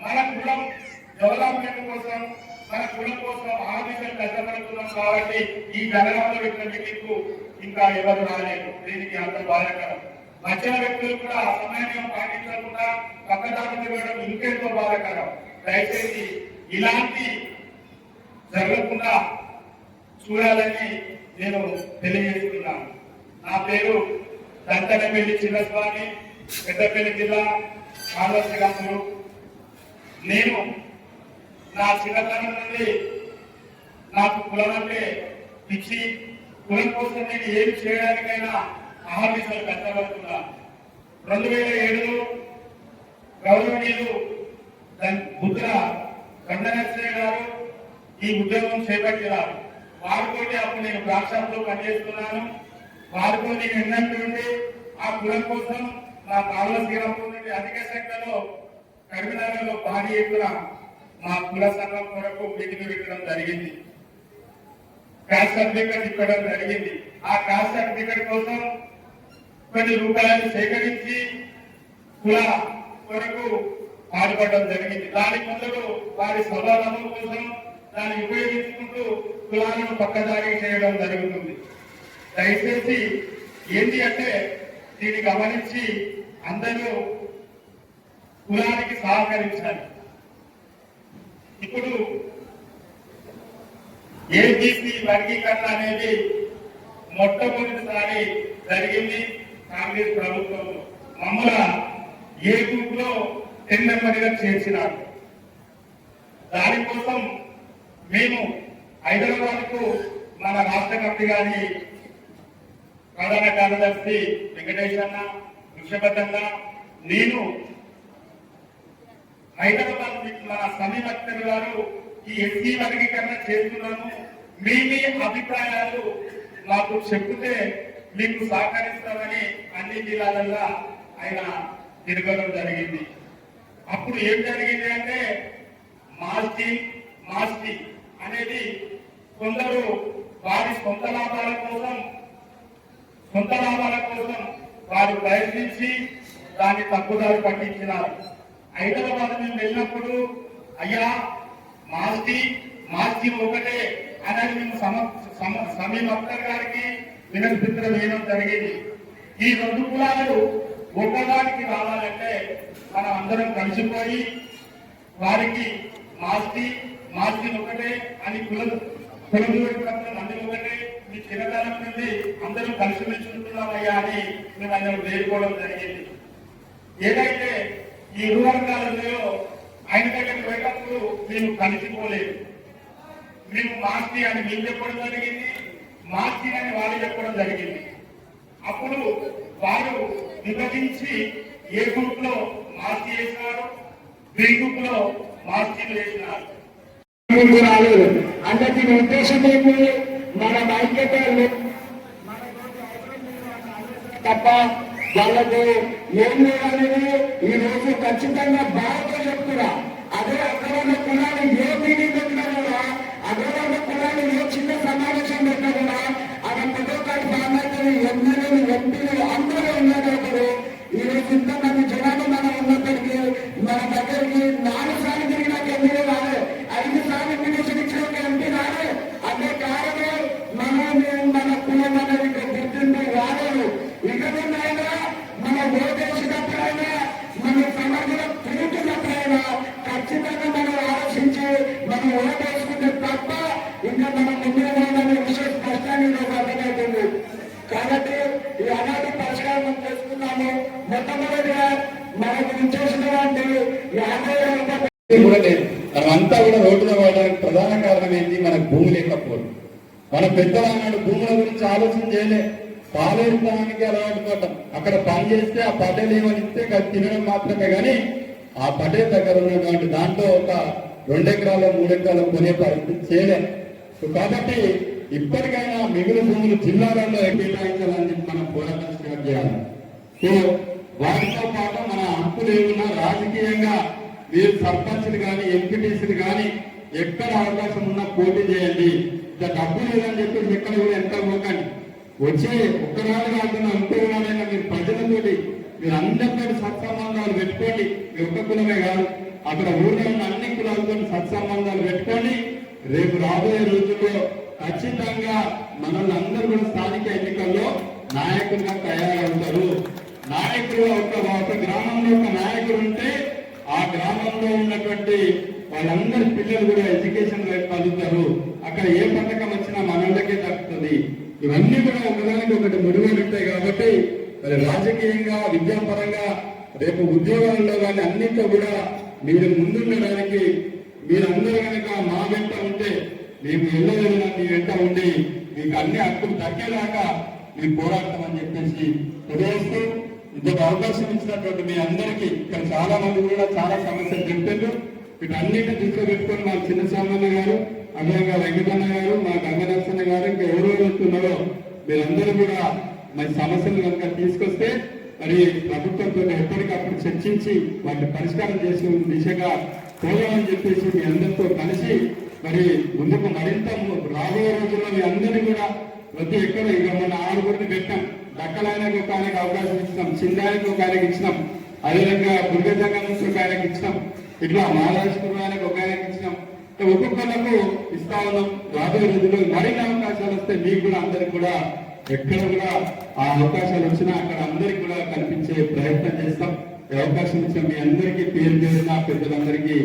మన కులం డెవలప్మెంట్ కోసం మన కులం కోసం ఆఫీసులు కష్టపడుతున్నాం కాబట్టి ఈ జనగాంలో పెట్టిన మీటింగ్ ఇంకా ఎవరు రాలేదు. దీనికి అంత బాధాకరం. వచ్చిన వ్యక్తులు కూడా సమన్వయం పాటించకుండా పక్కదారులు ఇవ్వడం ఇంకెంతో బాధాకరం. దయచేసి ఇలాంటి జరగకుండా చూడాలని నేను తెలియజేస్తున్నాను. నా పేరు దంతనపల్లి చిన్నస్వామి, పెద్దపల్లి జిల్లా కాళశ్రీరాములు. నేను నా చిన్నతనం నుండి నాకు కులం అంటే పిచ్చి. కులం కోసం నేను ఏమి చేయడానికైనా ఆహర్నిశలు కష్టపడుతున్నాను. 2007లో గౌరవనీయులు బుద్ధ గండనరసయ్య గారు ఈ ఉద్యోగం చేపట్టినారు. వారితో అప్పుడు నేను క్లాస్ షాప్ లో పనిచేస్తున్నాను. వారితో నేను ఎన్నట్టుండి ఆ కులం కోసం మా కాళశ్రీరాముల నుండి అధిక సంఖ్యలో కరీంనగర్లో భారీ ఎత్తున మా కుల సంఘం కొరకు మీటింగ్ పెట్టడం జరిగింది. కాస్ట్ సర్టిఫికెట్ ఇవ్వడం జరిగింది. ఆ కాస్ట్ సర్టిఫికెట్ కోసం కొన్ని రూపాయలు సేకరించి కుల కొరకు పాల్పడడం జరిగింది. దాని ముందు వారి స్వభావం కోసం దాన్ని ఉపయోగించుకుంటూ కులాలను పక్కదారి చేయడం జరుగుతుంది. దయచేసి ఏంటి అంటే దీన్ని గమనించి అందరూ కులానికి సహకరించాలి. ఇప్పుడు ఏబీసీ వర్గీకరణ అనేది మొట్టమొదటిసారి జరిగింది కాంగ్రెస్ ప్రభుత్వంలో. మమ్మల ఏ గ్రూప్ లో 10 మెంబర్గా చేర్చినారు. దానికోసం మేము హైదరాబాద్ కు మన రాష్ట్ర కమిటీ గారి ప్రధాన కార్యదర్శి వెంకటేష్ అన్న, వృషభన్న, నేను హైదరాబాద్ మన సమీప గారు ఈ ఎస్సీ వర్గీకరణ చేస్తున్నాము, మీ అభిప్రాయాలు మాకు చెప్తే మీకు సహకరిస్తామని అన్ని జిల్లాలలో ఆయన తిరగడం జరిగింది. అప్పుడు ఏం జరిగింది అంటే మాస్టి అనేది కొందరు వారి సొంత లాభాల కోసం వారు ప్రయత్నించి దాన్ని తప్పుదారి పట్టించినారు. హైదరాబాద్ మేము వెళ్ళినప్పుడు అయ్యా మాస్టి ఒకటే అనేది మేము సమీం అఖ్తర్ గారికి వినతిపత్రం వేయడం జరిగింది. ఈ 2 కులాలు ఒకదానికి రావాలంటే మనం అందరం కలిసిపోయి వారికి మాస్టి ఒకటే అని కులదూరం అందరూ ఒకటే మీ చిరకాలం నుండి అందరూ కలిసి మెచ్చుకుంటున్నామయ్యా అని మేము అందరూ వేడుకోవడం జరిగింది. ఏదైతే ఈ 2 వర్గాలలో ఆయన దగ్గరికి పోయేటప్పుడు మేము కలిసిపోలేదు. మేము మాస్టి అని మేము చెప్పడం జరిగింది, మాస్టి అని వాళ్ళు చెప్పడం జరిగింది. అప్పుడు వారు విభజించి ఏ గ్రూప్ లో మాస్టి వేసినారు, బి గ్రూప్ లో మాస్టీలు వేసినారు. అంటే దీని ఉద్దేశం ఏంటి? మన ఐక్యతలు తప్ప వాళ్ళకు ఏం లేదనేది ఈ రోజు ఖచ్చితంగా బాగా చెప్తున్నా. అదే అగ్రవర్ణ కులాలు ఏ మీటింగ్ పెట్టినా కూడా, అగ్రవర్ణ కులాలు ఏ చిన్న సమావేశం పెట్టినా కూడా అవి ప్రతి సామాన్యులు ఎమ్మెల్యేలు ఎంపీలు అందరూ ఉన్నప్పుడు ఈ రోజు ఇంతమంది జనాలు మనం ఉన్నప్పటికీ మన దగ్గరికి 4 సార్లు తిరిగినాక ఎమ్మెల్యే రాలే, 5 సార్లు ఇన్విటేషన్ ఇచ్చినాక ఎంపీ రాలే. అదే కారణం మన కులం అనేది గుర్తింపు రాలేదు. ఇక ముందైనా మన ఓటేసినప్పుడైనా మన సమర్థన తిరుగుతున్నప్పుడైనా ఖచ్చితంగా మనం ఆలోచించి మనం ఓటేసుకుంటే తప్ప ఇంకా మనం ముందుకు విషయం స్పష్టంగా అర్థమవుతుంది. కాబట్టి ఈ అనాది పరిష్కారం చేసుకున్నాము. మొట్టమొదటిగా మనకు ఇచ్చేసినటువంటి 50,000 కూడా లేదు. మనమంతా కూడా రోడ్డులో పడడానికి ప్రధాన కారణం ఏంటి? మనకు భూమి లేకపోవడం. మన పెద్దవాడు భూముల గురించి ఆలోచన చేయలే. పాలేరుతానికి అలవాటు పడ్డాం. అక్కడ పని చేస్తే ఆ పటేలు ఏమని ఇస్తే తినడం మాత్రమే కానీ ఆ పటేల్ దగ్గర ఉన్నటువంటి దాంట్లో ఒక 2 ఎకరాలు 3 ఎకరాలు కొనే పరిస్థితి చేయలేదు. కాబట్టి ఇప్పటికైనా మిగులు భూములు జిల్లాలలో కేటాయించాలని మనం పోరాటం స్టార్ట్ చేయాలి. సో వాటితో పాటు మన హక్కులు ఏమన్నా రాజకీయంగా మీరు సర్పంచ్లు కానీ ఎంపీటీసీలు కానీ ఎక్కడ అవకాశం ఉన్నా పోటీ చేయండి. డబ్బు లేదని చెప్పి ఎక్కడ కూడా ఎంత పోకండి. వచ్చే ఒక్కనాడు కాకుండా ఇంకోనాడైనా మీరు ప్రజలతోటి మీరు అందరితో సత్సంబంధాలు పెట్టుకోండి. మీ ఒక్క కులమే కాదు, అక్కడ ఊళ్ళో ఉన్న అన్ని కులాలతో సత్సంబంధాలు పెట్టుకొని రేపు రాబోయే రోజుల్లో ఖచ్చితంగా మనల్ని అందరూ కూడా స్థానిక ఎన్నికల్లో నాయకులుగా తయారవుతారు. నాయకులు ఒక గ్రామంలో ఒక నాయకుడు ఉంటే ఆ గ్రామంలో ఉన్నటువంటి వాళ్ళందరి పిల్లలు కూడా ఎడ్యుకేషన్ వైపు కలుగుతారు. అక్కడ ఏ పథకం వచ్చినా మనోళ్ళకే దక్కుతుంది. ఇవన్నీ కూడా ఒకదానికి ఒకటి ముడిపడి ఉంటాయి కాబట్టి మరి రాజకీయంగా విద్యాపరంగా రేపు ఉద్యోగాల్లో కానీ అన్నింటిలో కూడా మీరు ముందుండడానికి మీరందరూ కనుక మా వెంట ఉంటే మేము ఎల్లవేళలా మీ వెంట ఉండి మీకు అన్ని హక్కులు దక్కేలాగా మేము పోరాడతామని చెప్పేసి తెలియజేస్తూ ఇంకొక అవకాశం ఇచ్చినటువంటి మీ అందరికీ ఇక్కడ చాలా మంది కూడా చాలా సమస్యలు చెప్పారు. వీటన్నిటిని దృష్టిలో పెట్టుకొని మా చిన్న సామన్న గారు, అదేవిధంగా వెంకటన్న గారు, మా గంగనరసన్న గారు, ఇంకా ఎవరు వస్తున్నారో మీరందరూ కూడా మరి సమస్యలు కనుక తీసుకొస్తే మరి ప్రభుత్వంతో ఎప్పటికప్పుడు చర్చించి వాటిని పరిష్కారం చేసే దిశగా పోదామని చెప్పేసి మీ అందరితో కలిసి మరి ముందుకు మరింత రాబోయే రోజుల్లో మీ అందరినీ కూడా ప్రతి ఎక్కడ ఇక మన ఆరుగురిని పెట్టాం. దక్కలాయనకు ఒక ఆయనకు అవకాశం ఇచ్చినాం, చిందానికి ఒక ఆయనకి ఇచ్చినాం, అదేవిధంగా దుర్గజంగా నుంచి ఒక ఆయనకి ఇచ్చినాం, ఇట్లా మహారాష్ట్రానికి ఒక ఆయనకి ఇచ్చినాం. ఒక్కొక్కరికి ఇస్తా ఉన్నాం. రాబోయే రోజుల్లో మరిన్ని అవకాశాలు వస్తే మీకు కూడా అందరికి కూడా ఎక్కడ కూడా ఆ అవకాశాలు వచ్చినా అక్కడ అందరికి కూడా కల్పించే ప్రయత్నం చేస్తాం. ఈ అవకాశం ఇచ్చిన మీ అందరికీ పేరు పేరున పెద్దలందరికీ